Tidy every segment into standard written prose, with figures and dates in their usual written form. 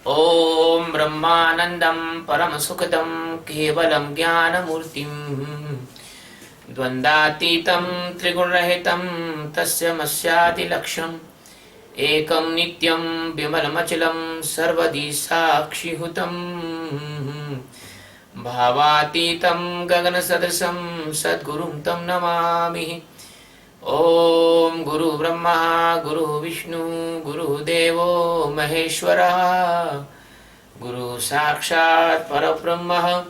ओम ब्रह्मानंदं परमसुखदं केवलं ज्ञानमूर्तिं द्वन्द्वातीतं त्रिगुणरहितं तस्मैवादिलक्ष्यम् एकं नित्यं विमलमचलं सर्वदी साक्षिभूतं भावातीतं गगनसदृशं सद्गुरुं तं नमामि। ओम गुरु ब्रह्मा गुरु विष्णु गुरुदेवो महेश्वरः गुरु साक्षात् परब्रह्म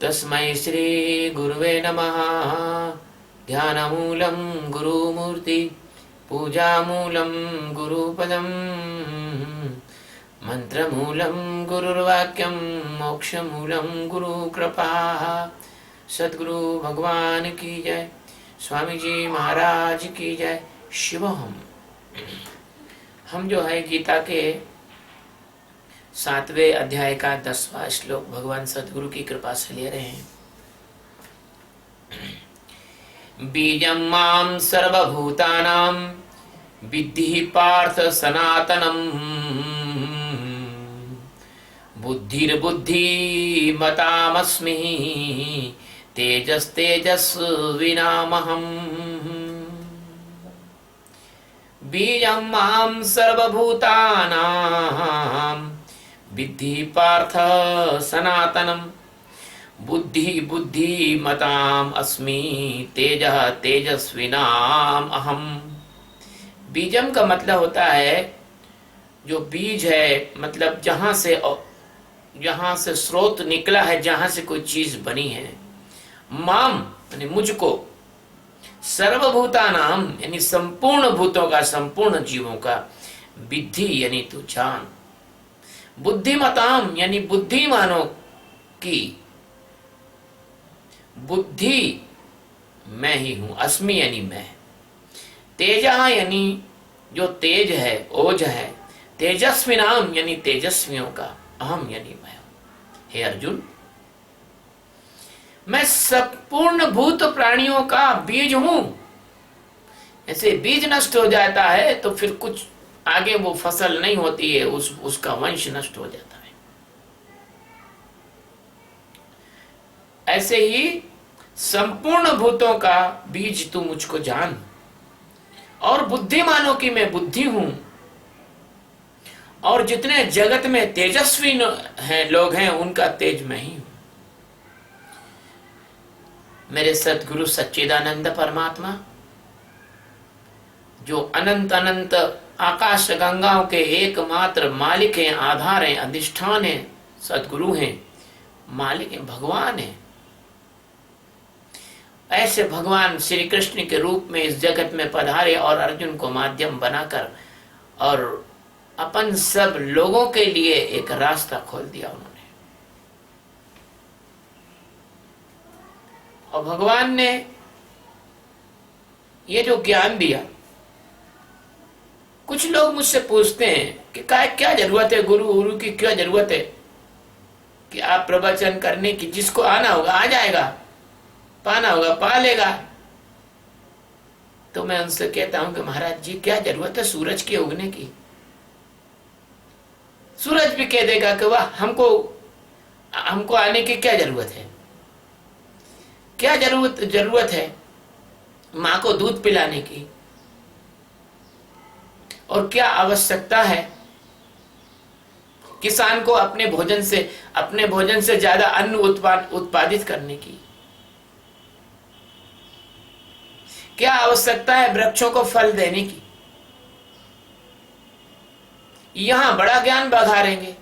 तस्मै श्री गुरुवे नमः। ध्यानमूलं गुरुमूर्ति पूजामूलं गुरुपदं मंत्रमूलं गुरुर्वाक्यं मोक्षमूलं गुरुकृपा। सद्गुरु भगवान की जय। स्वामी जी महाराज की जय। शिवोहम। हम जो है गीता के 7वें अध्याय का 10वां श्लोक भगवान सद्गुरु की कृपा से ले रहे हैं। बीजं मां सर्वभूतानां विद्धि पार्थ सनातनम् बुद्धिर्बुद्धिमतामस्मि तेजस्तेजस्विनामहम्। बीजं मां सर्वभूतानां विद्धि पार्थ सनातनम् बुद्धिमताम् अस्मि तेजः तेजस्विनाम अहम्। बीजम का मतलब होता है जो बीज है, मतलब जहां से स्रोत निकला है, जहां से कोई चीज बनी है। माम यानी मुझको, सर्वभूतानाम यानी संपूर्ण भूतों का, संपूर्ण जीवों का, विद्धि यानी तू जान, बुद्धिमताम यानी बुद्धिमानों की, बुद्धि मैं ही हूं, अस्मि यानी मैं, तेजः यानी जो तेज है, ओज है, तेजस्विनाम यानी तेजस्वियों का, अहम यानी मैं हूं। हे अर्जुन, मैं संपूर्ण भूत प्राणियों का बीज हूं। ऐसे बीज नष्ट हो जाता है तो फिर कुछ आगे वो फसल नहीं होती है, उसका वंश नष्ट हो जाता है। ऐसे ही संपूर्ण भूतों का बीज तू मुझको जान, और बुद्धिमानों की मैं बुद्धि हूं, और जितने जगत में तेजस्वी हैं लोग हैं उनका तेज मैं ही हूं। मेरे सद्गुरु सच्चिदानंद परमात्मा जो अनंत अनंत आकाश गंगाओं के एकमात्र मालिक हैं, आधार हैं, अधिष्ठान हैं, सद्गुरु हैं, मालिक हैं, भगवान हैं। ऐसे भगवान श्री कृष्ण के रूप में इस जगत में पधारे और अर्जुन को माध्यम बनाकर और अपन सब लोगों के लिए एक रास्ता खोल दिया उन्होंने। और भगवान ने ये जो ज्ञान दिया, कुछ लोग मुझसे पूछते हैं कि क्या जरूरत है गुरु की, क्या जरूरत है कि आप प्रवचन करने की, जिसको आना होगा आ जाएगा, पाना होगा पा लेगा। तो मैं उनसे कहता हूं कि महाराज जी क्या जरूरत है सूरज के उगने की? सूरज भी कह देगा कि वाह हमको आने की क्या जरूरत है। क्या जरूरत है माँ को दूध पिलाने की, और क्या आवश्यकता है किसान को अपने भोजन से ज्यादा अन्न उत्पादित करने की? क्या आवश्यकता है वृक्षों को फल देने की? यहां बड़ा ज्ञान बघारेंगे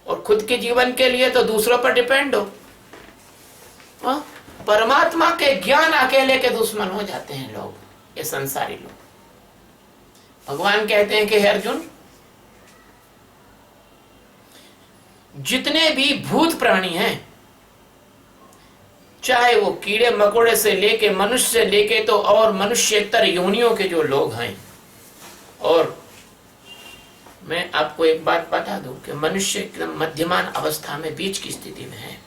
और खुद के जीवन के लिए तो दूसरों पर डिपेंड हो। परमात्मा के ज्ञान अकेले के दुश्मन हो जाते हैं लोग, ये संसारी लोग। भगवान कहते हैं कि हे अर्जुन, जितने भी भूत प्राणी हैं, चाहे वो कीड़े मकोड़े से लेके मनुष्य से लेके तो और मनुष्यतर योनियों के जो लोग हैं, और मैं आपको एक बात बता दूं कि मनुष्य एकदम मध्यमान अवस्था में, बीच की स्थिति में है।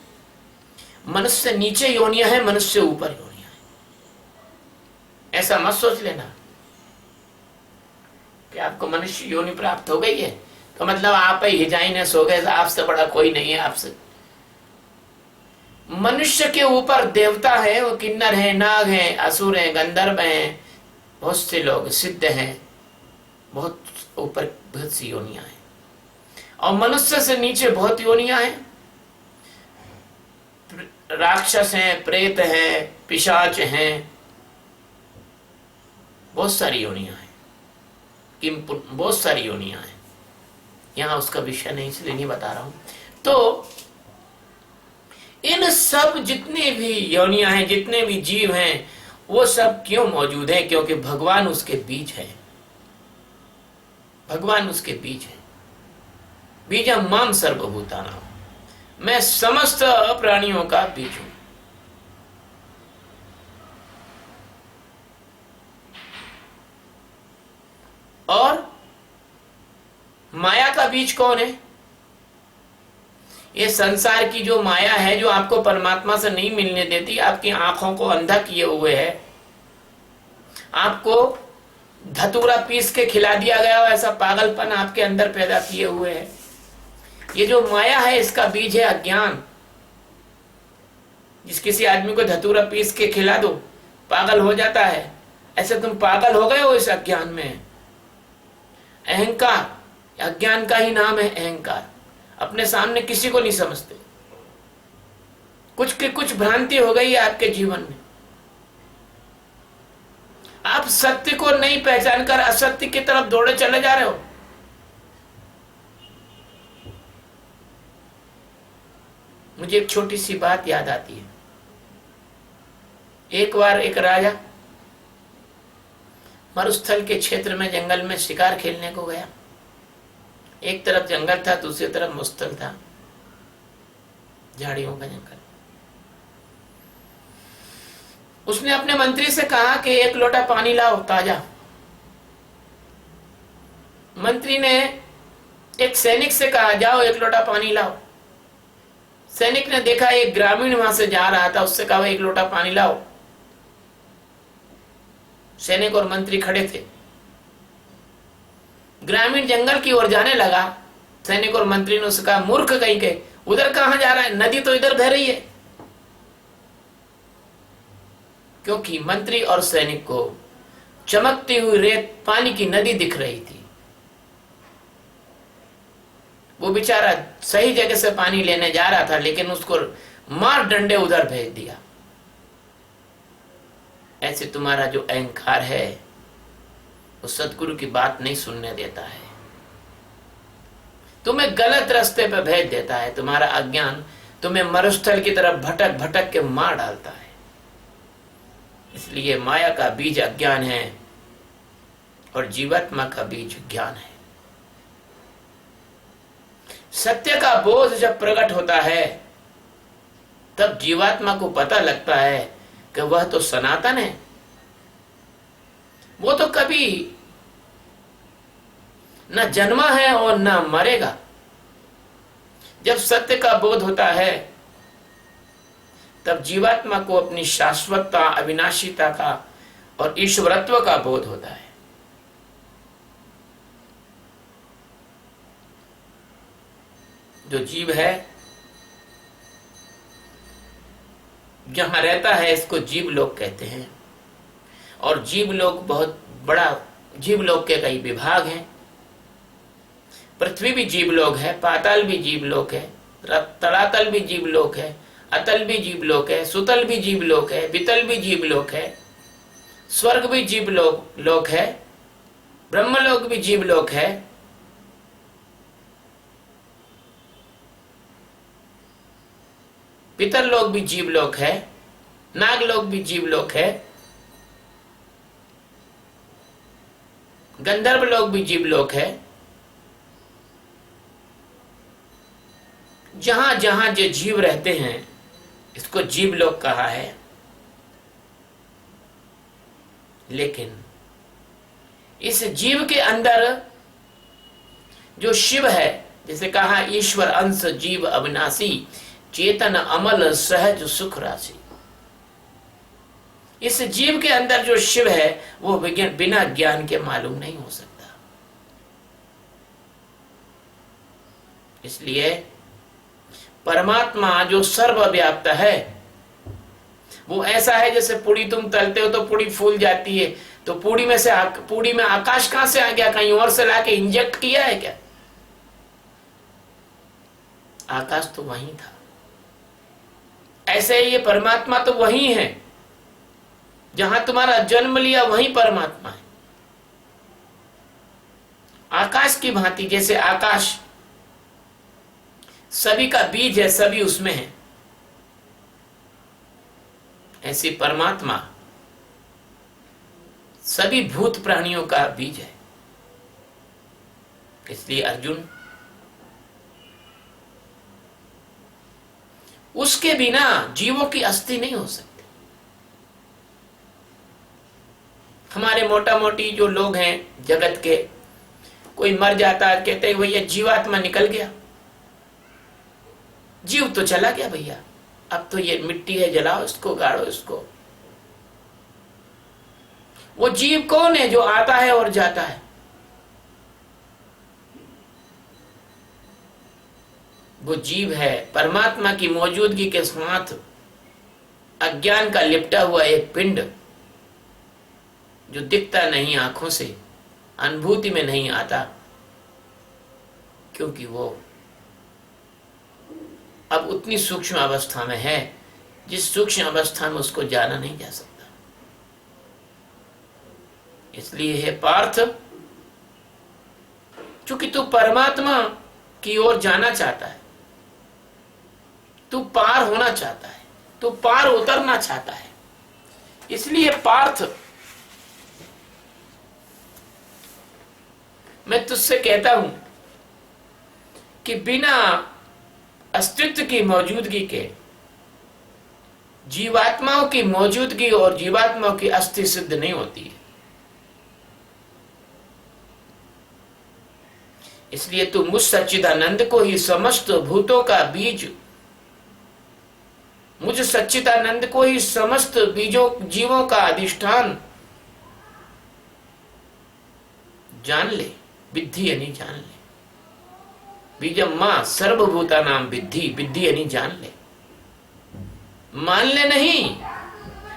मनुष्य से नीचे योनियां हैं, मनुष्य से ऊपर योनियां हैं। ऐसा मत सोच लेना कि आपको मनुष्य योनि प्राप्त हो गई है तो मतलब आप ही हिजाइन सो गए, आपसे बड़ा कोई नहीं है आपसे। मनुष्य के ऊपर देवता है, वो किन्नर है, नाग है, असुर है, गंधर्व है, बहुत से लोग सिद्ध हैं, बहुत ऊपर बहुत सी योनियां हैं, और मनुष्य से नीचे बहुत योनियां हैं। राक्षस हैं, प्रेत हैं, पिशाच हैं, बहुत सारी योनियां हैं, बहुत सारी योनियां हैं। यहां उसका विषय नहीं, इसलिए नहीं बता रहा हूं। तो इन सब जितने भी योनियां हैं, जितने भी जीव हैं, वो सब क्यों मौजूद हैं? क्योंकि भगवान उसके बीच है। भगवान उसके बीच है। बीजम माम सर्वभूतानां, मैं समस्त प्राणियों का बीज हूं। और माया का बीज कौन है? ये संसार की जो माया है, जो आपको परमात्मा से नहीं मिलने देती, आपकी आंखों को अंधा किए हुए है, आपको धतूरा पीस के खिला दिया गया हो ऐसा पागलपन आपके अंदर पैदा किए हुए है। ये जो माया है, इसका बीज है अज्ञान। जिस किसी आदमी को धतूरा पीस के खिला दो, पागल हो जाता है, ऐसे तुम पागल हो गए हो इस अज्ञान में। अहंकार, अज्ञान का ही नाम है अहंकार। अपने सामने किसी को नहीं समझते। कुछ भ्रांति हो गई है आपके जीवन में। आप सत्य को नहीं पहचान कर असत्य की तरफ दौड़े चले जा रहे हो। मुझे एक छोटी सी बात याद आती है। एक बार एक राजा मरुस्थल के क्षेत्र में जंगल में शिकार खेलने को गया। एक तरफ जंगल था, दूसरी तरफ मुस्तल था, झाड़ियों का जंगल। उसने अपने मंत्री से कहा कि एक लोटा पानी लाओ ताजा। मंत्री ने एक सैनिक से कहा, जाओ एक लोटा पानी लाओ। सैनिक ने देखा एक ग्रामीण वहां से जा रहा था, उससे कहा एक लोटा पानी लाओ। सैनिक और मंत्री खड़े थे। ग्रामीण जंगल की ओर जाने लगा। सैनिक और मंत्री ने उससे कहा, मूर्ख कहीं के, उधर कहां जा रहा है? नदी तो इधर बह रही है। क्योंकि मंत्री और सैनिक को चमकती हुई रेत पानी की नदी दिख रही थी। वो बेचारा सही जगह से पानी लेने जा रहा था, लेकिन उसको मार डंडे उधर भेज दिया। ऐसे तुम्हारा जो अहंकार है, वो सदगुरु की बात नहीं सुनने देता है, तुम्हें गलत रास्ते पर भेज देता है। तुम्हारा अज्ञान तुम्हें मरुस्थल की तरफ भटक भटक के मार डालता है। इसलिए माया का बीज अज्ञान है और जीवात्मा का बीज ज्ञान है। सत्य का बोध जब प्रकट होता है, तब जीवात्मा को पता लगता है कि वह तो सनातन है, वो तो कभी न जन्मा है और न मरेगा। जब सत्य का बोध होता है, तब जीवात्मा को अपनी शाश्वतता, अविनाशीता का और ईश्वरत्व का बोध होता है। जो जीव है, जहां रहता है, इसको जीव लोक कहते हैं। और जीव लोक बहुत बड़ा, जीव लोक के कई विभाग हैं। पृथ्वी भी जीव लोक है, पाताल भी जीव लोक है, तलातल भी जीव लोक है, अतल भी जीव लोक है, सुतल भी जीव लोक है, वितल भी जीव लोक है, स्वर्ग भी जीव लोक है, ब्रह्मलोक भी जीव लोक है, पितर लोक भी जीव लोक है, नाग लोक भी जीव लोक है, गंधर्व लोक भी जीव लोक है। जहां जहां जो जीव रहते हैं, इसको जीव लोक कहा है। लेकिन इस जीव के अंदर जो शिव है, जैसे कहा ईश्वर अंश जीव अविनाशी, चेतन अमल सहज सुख राशि। इस जीव के अंदर जो शिव है, वो बिना ज्ञान के मालूम नहीं हो सकता। इसलिए परमात्मा जो सर्वव्याप्त है वो ऐसा है जैसे पूड़ी तुम तलते हो तो पूड़ी फूल जाती है, तो पूड़ी में आकाश कहां से आ गया? कहीं और से लाके इंजेक्ट किया है क्या? आकाश तो वहीं था। ऐसे ही ये परमात्मा तो वहीं है, जहां तुम्हारा जन्म लिया वहीं परमात्मा है। आकाश की भांति, जैसे आकाश सभी का बीज है, सभी उसमें है, ऐसी परमात्मा सभी भूत प्राणियों का बीज है। इसलिए अर्जुन, उसके बिना जीवों की अस्थि नहीं हो सकती। हमारे मोटा मोटी जो लोग हैं जगत के, कोई मर जाता है कहते हैं भैया जीवात्मा निकल गया, जीव तो चला गया भैया, अब तो ये मिट्टी है, जलाओ इसको, गाड़ो इसको। वो जीव कौन है जो आता है और जाता है? वो जीव है परमात्मा की मौजूदगी के साथ अज्ञान का लिपटा हुआ एक पिंड, जो दिखता नहीं आंखों से, अनुभूति में नहीं आता, क्योंकि वो अब उतनी सूक्ष्म अवस्था में है जिस सूक्ष्म अवस्था में उसको जाना नहीं जा सकता। इसलिए है पार्थ, चूंकि तू परमात्मा की ओर जाना चाहता है, तू पार होना चाहता है, तू पार उतरना चाहता है, इसलिए पार्थ मैं तुझसे कहता हूं कि बिना अस्तित्व की मौजूदगी के जीवात्माओं की मौजूदगी और जीवात्माओं की अस्थि सिद्ध नहीं होती है। इसलिए तू मुझ सच्चिदानंद को ही समस्त भूतों का बीज, मुझ सच्चिदानंद को ही समस्त बीजों जीवों का अधिष्ठान जान ले। विद्धि यानी जान ले। बीजम मां सर्वभूता नाम विद्धि, विद्धि यानी जान ले, मान ले नहीं।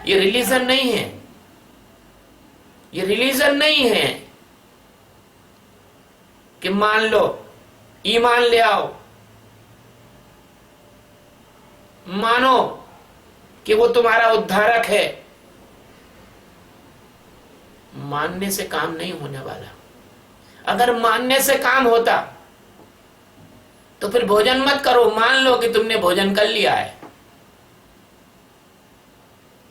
ये रिलीजन नहीं है, ये रिलीजन नहीं है कि मान लो, ईमान ले आओ, मानो कि वो तुम्हारा उद्धारक है। मानने से काम नहीं होने वाला। अगर मानने से काम होता तो फिर भोजन मत करो, मान लो कि तुमने भोजन कर लिया है।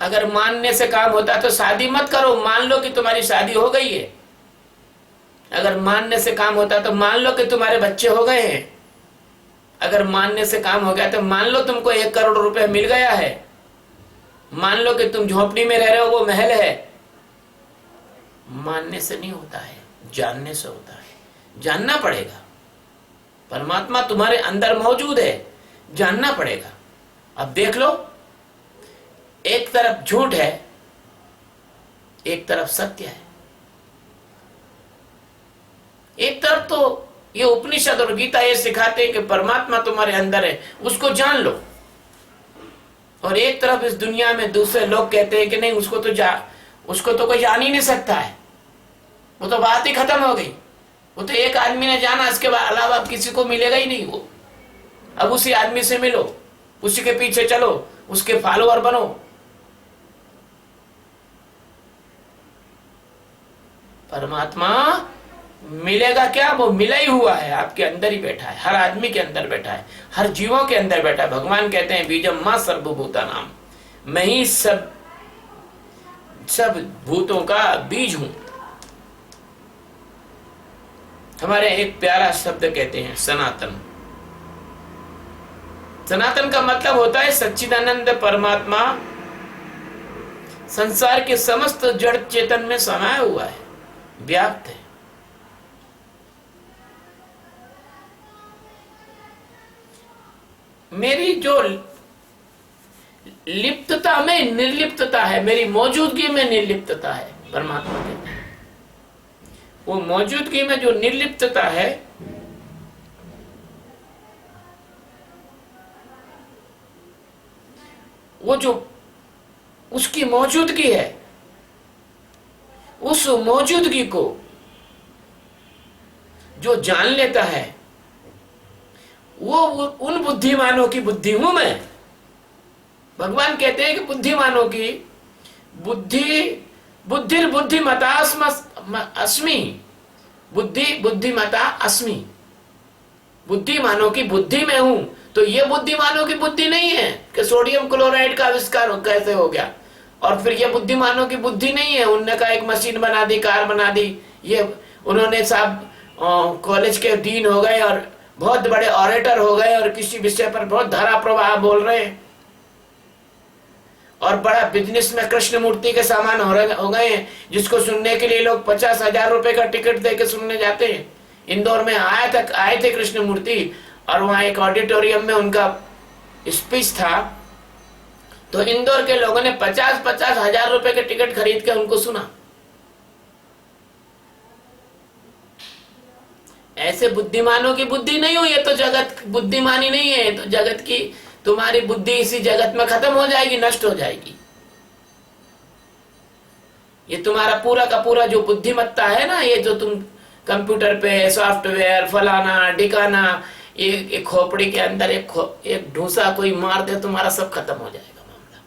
अगर मानने से काम होता तो शादी मत करो, मान लो कि तुम्हारी शादी हो गई है। अगर मानने से काम होता तो मान लो कि तुम्हारे बच्चे हो गए हैं। अगर मानने से काम हो गया तो मान लो तुमको 1 करोड़ रुपए मिल गया है। मान लो कि तुम झोपड़ी में रह रहे हो, वो महल है। मानने से नहीं होता है, जानने से होता है। जानना पड़ेगा, परमात्मा तुम्हारे अंदर मौजूद है, जानना पड़ेगा। अब देख लो, एक तरफ झूठ है, एक तरफ सत्य है। एक तरफ तो ये उपनिषद और गीता ये सिखाते हैं कि परमात्मा तुम्हारे अंदर है, उसको जान लो। और एक तरफ इस दुनिया में दूसरे लोग कहते हैं कि नहीं, उसको तो कोई जान ही नहीं सकता है, वो तो बात ही खत्म हो गई। वो तो एक आदमी ने जाना, इसके अलावा अब किसी को मिलेगा ही नहीं। वो अब उसी आदमी से मिलो, उसी के पीछे चलो, उसके फॉलोअर बनो। परमात्मा मिलेगा क्या? वो मिला ही हुआ है, आपके अंदर ही बैठा है, हर आदमी के अंदर बैठा है, हर जीवों के अंदर बैठा है। भगवान कहते हैं बीजम मां सर्वभूता नाम, मैं ही सब भूतों का बीज हूं। हमारे एक प्यारा शब्द कहते हैं सनातन। सनातन का मतलब होता है सच्चिदानंद परमात्मा संसार के समस्त जड़ चेतन में समाया हुआ है, व्याप्त है। मेरी जो लिप्तता में निर्लिप्तता है, मेरी मौजूदगी में निर्लिप्तता है, परमात्मा कहते हैं। वो मौजूदगी में जो निर्लिप्तता है, वो जो उसकी मौजूदगी है, उस मौजूदगी को जो जान लेता है, वो उन बुद्धिमानों की बुद्धि हूं मैं। भगवान कहते हैं कि बुद्धिमानों की बुद्धि, बुद्धिर्बुद्धिमता अस्मि, बुद्धिमता अस्मि, बुद्धिमानों की बुद्धि में हूं। तो ये बुद्धिमानों की बुद्धि नहीं है कि सोडियम क्लोराइड का आविष्कार कैसे हो गया, और फिर ये बुद्धिमानों की बुद्धि नहीं है उनने का एक मशीन बना दी, कार बना दी। ये उन्होंने साहब कॉलेज के डीन हो गए और बहुत बड़े ऑरेटर हो गए और किसी विषय पर बहुत धारा प्रवाह बोल रहे हैं, और बड़ा बिजनेस में कृष्ण मूर्ति के सामान हो गए हैं, जिसको सुनने के लिए लोग 50,000 रुपए का टिकट दे के सुनने जाते हैं। इंदौर में आए थे कृष्ण मूर्ति, और वहां एक ऑडिटोरियम में उनका स्पीच था, तो इंदौर के लोगों ने 50-50 हजार रुपए के टिकट खरीद के उनको सुना। ऐसे बुद्धिमानों की बुद्धि नहीं हुई, ये तो जगत बुद्धिमानी नहीं है, तो जगत की तुम्हारी बुद्धि इसी जगत में खत्म हो जाएगी, नष्ट हो जाएगी। ये तुम्हारा पूरा का पूरा जो बुद्धिमत्ता है ना, ये जो तुम कंप्यूटर पे सॉफ्टवेयर फलाना ढिकाना, एक खोपड़ी के अंदर एक ढूंसा कोई मार दे, तुम्हारा सब खत्म हो जाएगा मामला।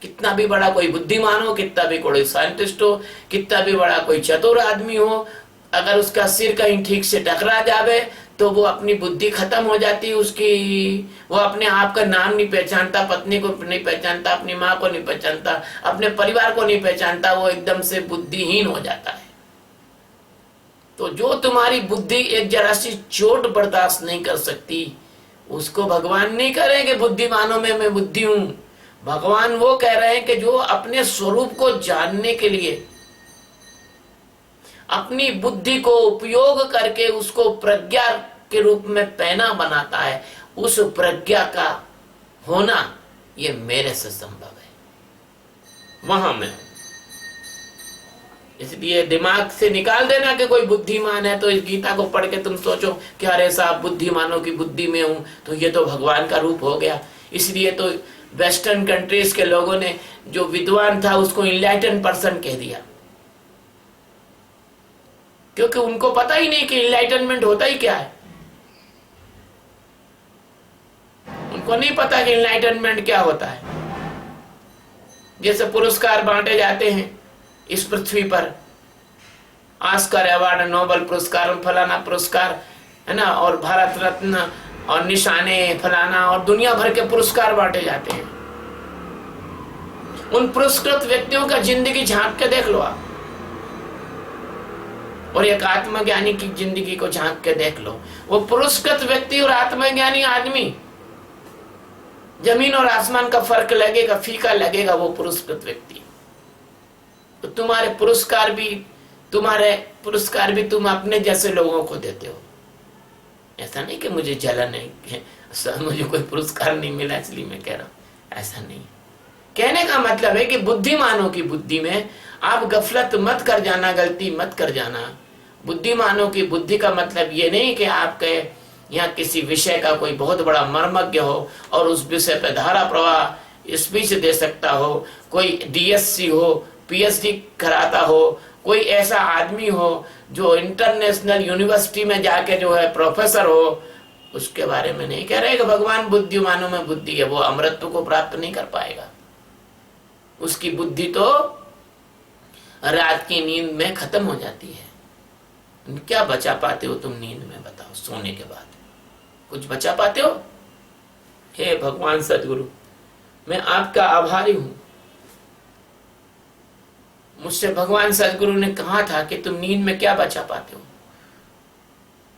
कितना भी बड़ा कोई बुद्धिमान हो, कितना भी कोई साइंटिस्ट हो, कितना भी बड़ा कोई चतुर आदमी हो, अगर उसका सिर कहीं ठीक से टकरा जावे तो वो अपनी बुद्धि खत्म हो जाती है उसकी। वो अपने आप का नाम नहीं पहचानता, पत्नी को नहीं पहचानता, अपनी माँ को नहीं पहचानता, अपने परिवार को नहीं पहचानता, वो एकदम से बुद्धिहीन हो जाता है। तो जो तुम्हारी बुद्धि एक जरा सी चोट बर्दाश्त नहीं कर सकती, उसको भगवान नहीं कह रहे कि बुद्धिमानों में मैं बुद्धि हूं। भगवान वो कह रहे हैं कि जो अपने स्वरूप को जानने के लिए अपनी बुद्धि को उपयोग करके उसको प्रज्ञा के रूप में पहना बनाता है, उस प्रज्ञा का होना ये मेरे से संभव है, वहां मैं हूं। इसलिए दिमाग से निकाल देना कि कोई बुद्धिमान है, तो इस गीता को पढ़ के तुम सोचो कि अरे साहब बुद्धिमानों की बुद्धि में हूं, तो ये तो भगवान का रूप हो गया। इसलिए तो वेस्टर्न कंट्रीज के लोगों ने जो विद्वान था उसको इनलाइटन पर्सन कह दिया, क्योंकि उनको पता ही नहीं कि इनलाइटनमेंट होता ही क्या है। उनको नहीं पता कि इनलाइटनमेंट क्या होता है। जैसे पुरस्कार बांटे जाते हैं इस पृथ्वी पर, ऑस्कर अवार्ड, नोबेल पुरस्कार, फलाना पुरस्कार है ना, और भारत रत्न और निशाने फलाना, और दुनिया भर के पुरस्कार बांटे जाते हैं। उन पुरस्कृत व्यक्तियों का जिंदगी झांक के देख लो आप, और एक आत्मज्ञानी की जिंदगी को झांक के देख लो। वो पुरस्कृत व्यक्ति और आत्मज्ञानी आदमी, जमीन और आसमान का फर्क लगेगा, फीका लगेगा वो पुरस्कृत व्यक्ति। तो तुम्हारे पुरस्कार भी तुम अपने जैसे लोगों को देते हो। ऐसा नहीं कि मुझे जलन है, मुझे कोई पुरस्कार नहीं मिला इसलिए मैं कह रहा हूं, ऐसा नहीं। कहने का मतलब है कि बुद्धिमानों की बुद्धि में आप गफलत मत कर जाना, गलती मत कर जाना। बुद्धिमानों की बुद्धि का मतलब ये नहीं कि आपके यहाँ किसी विषय का कोई बहुत बड़ा मर्मज्ञ हो और उस विषय पर धारा प्रवाह स्पीच दे सकता हो, कोई डीएससी हो, पीएचडी कराता हो, कोई ऐसा आदमी हो जो इंटरनेशनल यूनिवर्सिटी में जाके जो है प्रोफेसर हो। उसके बारे में नहीं कह रहे कि भगवान बुद्धिमानों में बुद्धि है, वो अमृत को प्राप्त नहीं कर पाएगा। उसकी बुद्धि तो रात की नींद में खत्म हो जाती है। क्या बचा पाते हो तुम नींद में, बताओ? सोने के बाद कुछ बचा पाते हो? हे भगवान सदगुरु, मैं आपका आभारी हूं। मुझसे भगवान सदगुरु ने कहा था कि तुम नींद में क्या बचा पाते हो।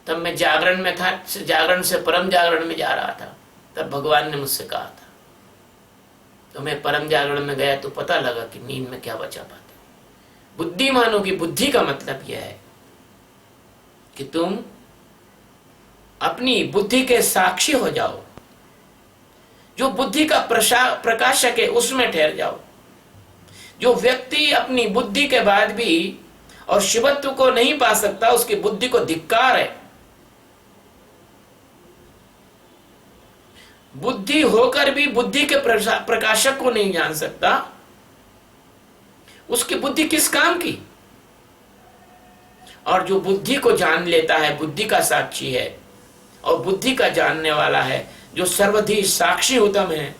तब मैं जागरण में था, जागरण से परम जागरण में जा रहा था, तब भगवान ने मुझसे कहा था। तो मैं परम जागरण में गया तो पता लगा कि नींद में क्या बचा पाते हो। बुद्धिमानों की बुद्धि का मतलब यह है कि तुम अपनी बुद्धि के साक्षी हो जाओ, जो बुद्धि का प्रकाशक है उसमें ठहर जाओ। जो व्यक्ति अपनी बुद्धि के बाद भी और शिवत्व को नहीं पा सकता, उसकी बुद्धि को धिक्कार है। बुद्धि होकर भी बुद्धि के प्रकाशक को नहीं जान सकता, उसकी बुद्धि किस काम की। और जो बुद्धि को जान लेता है, बुद्धि का साक्षी है और बुद्धि का जानने वाला है, जो सर्वधि साक्षी उत्तम है,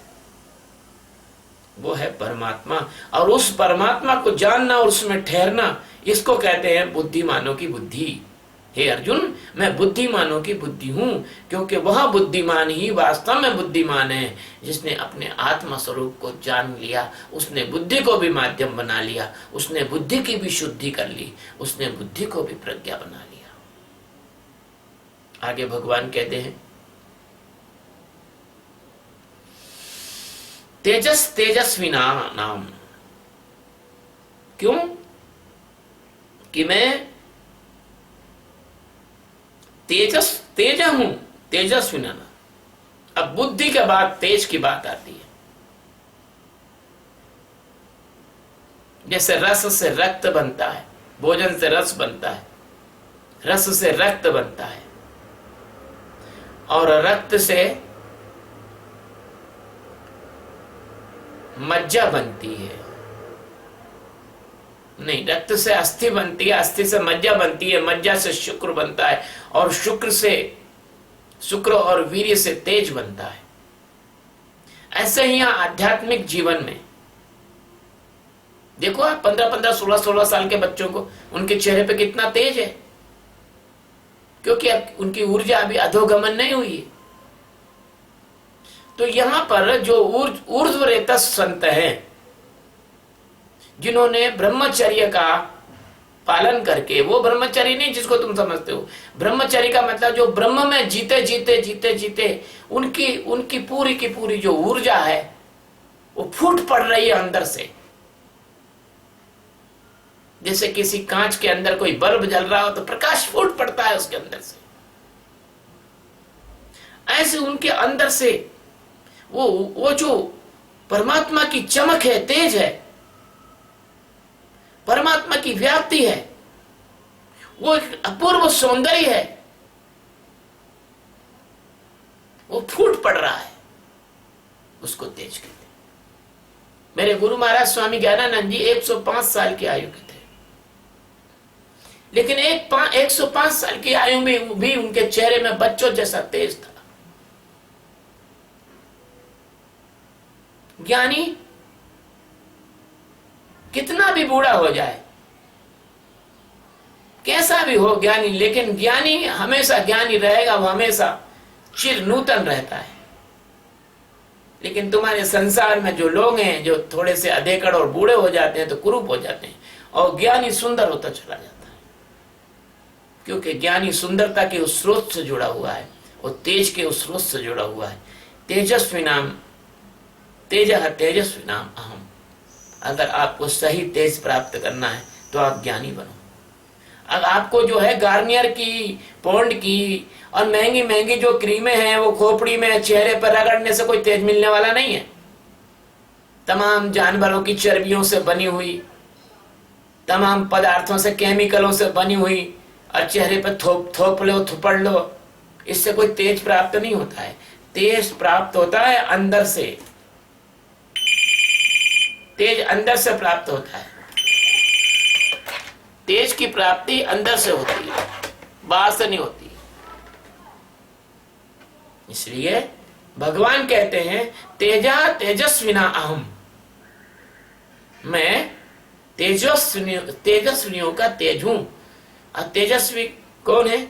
वो है परमात्मा। और उस परमात्मा को जानना और उसमें ठहरना, इसको कहते हैं बुद्धिमानों की बुद्धि। हे अर्जुन, मैं बुद्धिमानों की बुद्धि हूं, क्योंकि वह बुद्धिमान ही वास्तव में बुद्धिमान है, जिसने अपने आत्मा स्वरूप को जान लिया, उसने बुद्धि को भी माध्यम बना लिया, उसने बुद्धि की भी शुद्धि कर ली, उसने बुद्धि को भी प्रज्ञा बना लिया। आगे भगवान कहते हैं, तेजस तेजस्विना नाम। क्यों? कि मैं तेज हूं, तेजस्वी ना। अब बुद्धि के बाद तेज की बात आती है। जैसे रस से रक्त बनता है, भोजन से रस बनता है, रस से रक्त बनता है, और रक्त से मज्जा बनती है। नहीं, रक्त से अस्थि बनती है, अस्थि से मज्जा बनती है, मज्जा से शुक्र बनता है, और शुक्र और वीर्य से तेज बनता है। ऐसे ही यहां आध्यात्मिक जीवन में देखो, आप 15-15, 16-16 साल के बच्चों को, उनके चेहरे पे कितना तेज है, क्योंकि अब उनकी ऊर्जा अभी अधोगमन नहीं हुई है। तो यहां पर जो ऊर्ध्वरेतस संत हैं, जिन्होंने ब्रह्मचर्य का पालन करके, वो ब्रह्मचर्य नहीं जिसको तुम समझते हो, ब्रह्मचर्य का मतलब जो ब्रह्म में जीते जीते जीते जीते उनकी पूरी की पूरी जो ऊर्जा है वो फूट पड़ रही है अंदर से। जैसे किसी कांच के अंदर कोई बल्ब जल रहा हो तो प्रकाश फूट पड़ता है उसके अंदर से, ऐसे उनके अंदर से वो जो परमात्मा की चमक है, तेज है, परमात्मा की व्याप्ति है, वो एक अपूर्व सौंदर्य है, वो फूट पड़ रहा है, उसको तेज कहते हैं। मेरे गुरु महाराज स्वामी ज्ञानानंद जी 105 साल की आयु के थे, लेकिन 105 साल की आयु में भी उनके चेहरे में बच्चों जैसा तेज था। ज्ञानी कितना भी बूढ़ा हो जाए, कैसा भी हो ज्ञानी, लेकिन ज्ञानी हमेशा ज्ञानी रहेगा, वो हमेशा चिर नूतन रहता है। लेकिन तुम्हारे संसार में जो लोग हैं, जो थोड़े से अधेकड़ और बूढ़े हो जाते हैं तो कुरूप हो जाते हैं, और ज्ञानी सुंदर होता चला जाता है, क्योंकि ज्ञानी सुंदरता के उस स्रोत से जुड़ा हुआ है और तेज के उस स्रोत से जुड़ा हुआ है। तेजस्वी नाम तेजस्वी नाम अहम। अगर आपको सही तेज प्राप्त करना है तो आप ज्ञानी बनो। अगर आपको जो है गार्नियर की, पॉन्ड की और महंगी महंगी जो क्रीमें हैं वो खोपड़ी में, चेहरे पर रगड़ने से कोई तेज मिलने वाला नहीं है। तमाम जानवरों की चर्बियों से बनी हुई, तमाम पदार्थों से, केमिकलों से बनी हुई, और चेहरे पर थोप लो, थुपड़ लो, इससे कोई तेज प्राप्त नहीं होता है। तेज प्राप्त होता है अंदर से, तेज अंदर से प्राप्त होता है। तेज की प्राप्ति अंदर से होती है, बाहर से नहीं होती। इसलिए भगवान कहते हैं तेजस्विना अहम, मैं तेजस्विनियों का तेज हूं। और तेजस्वी कौन है?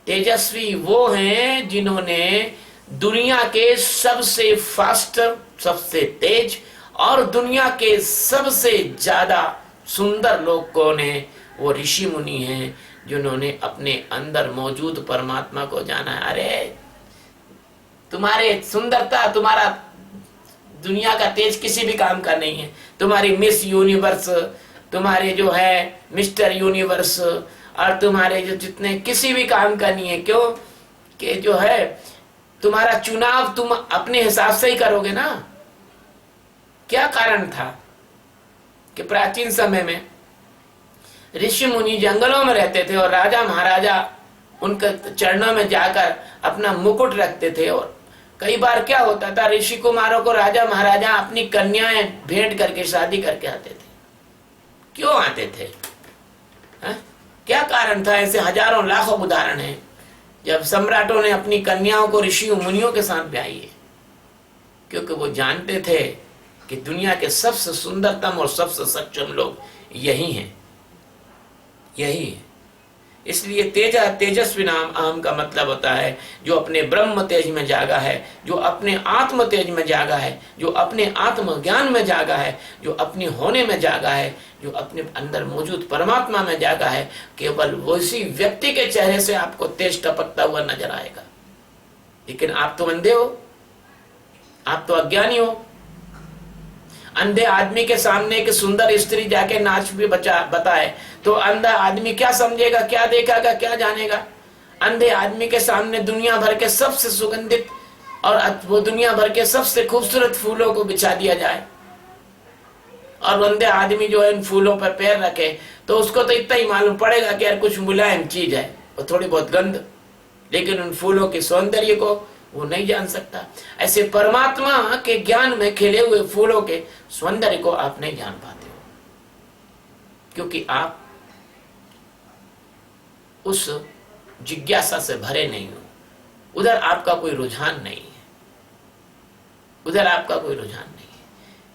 तेजस्वी वो हैं जिन्होंने दुनिया के सबसे फास्टर, सबसे तेज और दुनिया के सबसे ज्यादा सुंदर लोग कौन है? वो ऋषि मुनि हैं, जिन्होंने अपने अंदर मौजूद परमात्मा को जाना है। अरे तुम्हारे सुंदरता, तुम्हारा दुनिया का तेज किसी भी काम का नहीं है। तुम्हारी मिस यूनिवर्स, तुम्हारे जो है मिस्टर यूनिवर्स, और तुम्हारे जो जितने किसी भी काम का नहीं है। क्यों? कि जो है तुम्हारा चुनाव तुम अपने हिसाब से ही करोगे ना। क्या कारण था कि प्राचीन समय में ऋषि मुनि जंगलों में रहते थे और राजा महाराजा उनके चरणों में जाकर अपना मुकुट रखते थे और कई बार क्या होता था, ऋषि कुमारों को राजा महाराजा अपनी कन्याएं भेंट करके शादी करके आते थे। क्यों आते थे? क्या कारण था? ऐसे हजारों लाखों उदाहरण हैं जब सम्राटों ने अपनी कन्याओं को ऋषियों मुनियों के साथ ब्याही है, क्योंकि वो जानते थे कि दुनिया के सबसे सुंदरतम और सबसे सक्षम लोग यही हैं, यही है। इसलिए तेजस्वी नाम अहम का मतलब होता है जो अपने ब्रह्म तेज में जागा है, जो अपने आत्म तेज में जागा है, जो अपने आत्म ज्ञान में जागा है, जो अपने होने में जागा है, जो अपने अंदर मौजूद परमात्मा में जागा है। केवल वैसी व्यक्ति के चेहरे से आपको तेज टपकता हुआ नजर आएगा। लेकिन आप तो अंधे हो, आप तो अज्ञानी हो। अंधे आदमी के सामने एक सुंदर स्त्री जाके नाच भी बताए तो अंधा आदमी क्या समझेगा, क्या देखेगा, क्या जानेगा? अंधे आदमी के सामने दुनिया भर के सबसे सुगंधित और वो दुनिया भर के सबसे खूबसूरत फूलों को बिछा दिया जाए और अंधे आदमी जो है इन फूलों पर पैर रखे तो उसको तो इतना ही मालूम पड़ेगा कि यार कुछ मुलायम चीज है और थोड़ी बहुत गंध, लेकिन उन फूलों के सौंदर्य को वो नहीं जान सकता। ऐसे परमात्मा के ज्ञान में खिले हुए फूलों के सौंदर्य को आप नहीं जान पाते हो, क्योंकि आप उस जिज्ञासा से भरे नहीं हो। उधर आपका कोई रुझान नहीं है, उधर आपका कोई रुझान नहीं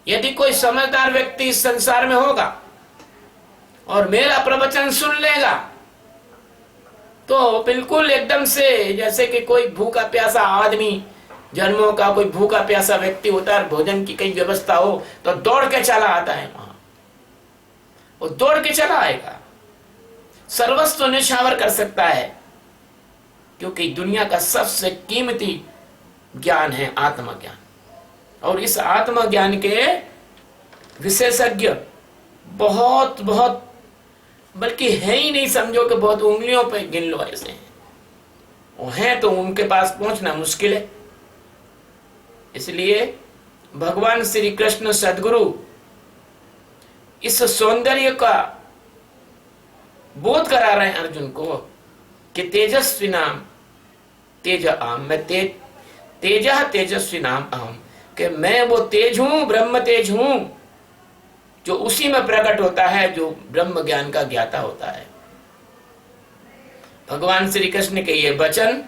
है। यदि कोई समझदार व्यक्ति इस संसार में होगा और मेरा प्रवचन सुन लेगा तो बिल्कुल एकदम से जैसे कि कोई भूखा प्यासा आदमी, जन्मों का कोई भूखा प्यासा व्यक्ति होता है, भोजन की कहीं व्यवस्था हो तो दौड़ के चला आता है वहां, वो दौड़ के चला आएगा, सर्वस्व निछावर कर सकता है, क्योंकि दुनिया का सबसे कीमती ज्ञान है आत्मज्ञान। और इस आत्मज्ञान के विशेषज्ञ बहुत बहुत, बल्कि है ही नहीं, समझो कि बहुत उंगलियों पे गिन लो ऐसे हैं। वो हैं तो उनके पास पहुंचना मुश्किल है। इसलिए भगवान श्री कृष्ण सद्गुरु इस सौंदर्य का बोध करा रहे हैं अर्जुन को कि तेजस्वी नाम तेज अहम, मैं तेजस्वी नाम अहम, कि मैं वो तेज हूं, ब्रह्म तेज हूं, जो उसी में प्रकट होता है जो ब्रह्म ज्ञान का ज्ञाता होता है। भगवान श्री कृष्ण के ये वचन,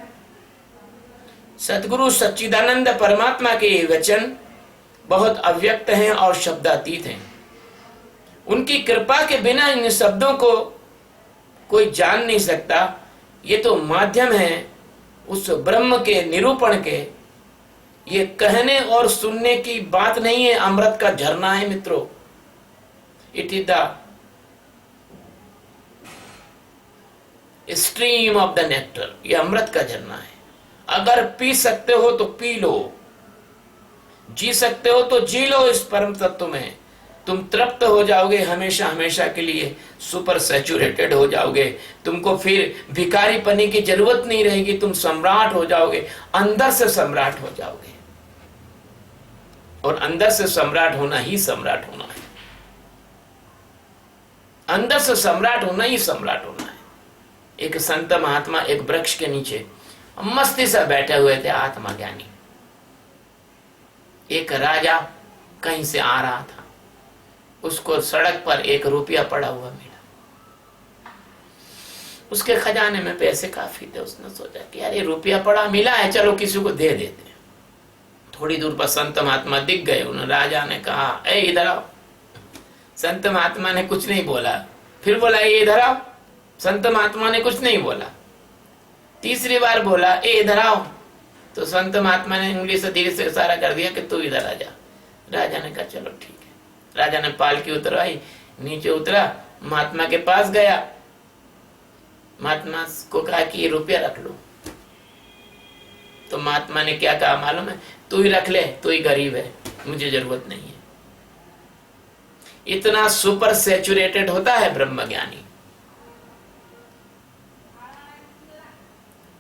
सद्गुरु सच्चिदानंद परमात्मा के ये वचन बहुत अव्यक्त हैं और शब्दातीत हैं। उनकी कृपा के बिना इन शब्दों को कोई जान नहीं सकता। ये तो माध्यम है उस ब्रह्म के निरूपण के। ये कहने और सुनने की बात नहीं है, अमृत का झरना है मित्रों। It is the stream of the nectar, ये अमृत का झरना है। अगर पी सकते हो तो पी लो, जी सकते हो तो जी लो इस परम तत्व में। तुम तृप्त हो जाओगे हमेशा हमेशा के लिए, सुपर सैचुरेटेड हो जाओगे। तुमको फिर भिखारी पनी की जरूरत नहीं रहेगी, तुम सम्राट हो जाओगे, अंदर से सम्राट हो जाओगे। और अंदर से सम्राट होना ही सम्राट होना है, अंदर से सम्राट होना ही सम्राट होना है। एक संत महात्मा एक वृक्ष के नीचे मस्ती से बैठे हुए थे, आत्मा ज्ञानी। एक राजा कहीं से आ रहा था, उसको सड़क पर 1 रुपया पड़ा हुआ मिला। उसके खजाने में पैसे काफी थे। उसने सोचा कि यार ये रुपया पड़ा मिला है, चलो किसी को दे देते हैं। थोड़ी दूर पर संत महात्मा दिख गए। उन्होंने राजा ने कहा, ए इधर आओ। संत महात्मा ने कुछ नहीं बोला। फिर बोला, ए इधर आओ। संत महात्मा ने कुछ नहीं बोला। तीसरी बार बोला, ए इधर आओ। तो संत महात्मा ने उंगली से धीरे से इशारा कर दिया कि तू इधर आ जा। राजा ने कहा चलो ठीक है। राजा ने पालकी उतरवाई, नीचे उतरा, महात्मा के पास गया। महात्मा को कहा कि ये रुपया रख लो। तो महात्मा ने क्या कहा मालूम है, तू ही रख ले, तू ही गरीब है, मुझे जरूरत नहीं है। इतना सुपर सैचुरेटेड होता है ब्रह्मज्ञानी।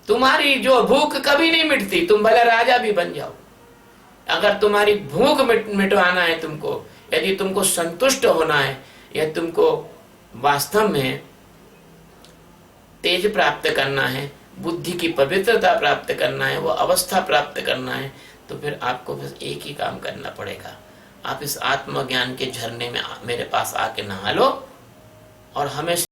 तुम्हारी जो भूख कभी नहीं मिटती, तुम भले राजा भी बन जाओ, अगर तुम्हारी भूख मिटवाना है तुमको, यदि तुमको संतुष्ट होना है, या तुमको वास्तव में तेज प्राप्त करना है, बुद्धि की पवित्रता प्राप्त करना है, वो अवस्था प्राप्त करना है, तो फिर आपको बस एक ही काम करना पड़ेगा। आप इस आत्मज्ञान के झरने में मेरे पास आके नहा लो और हमेशा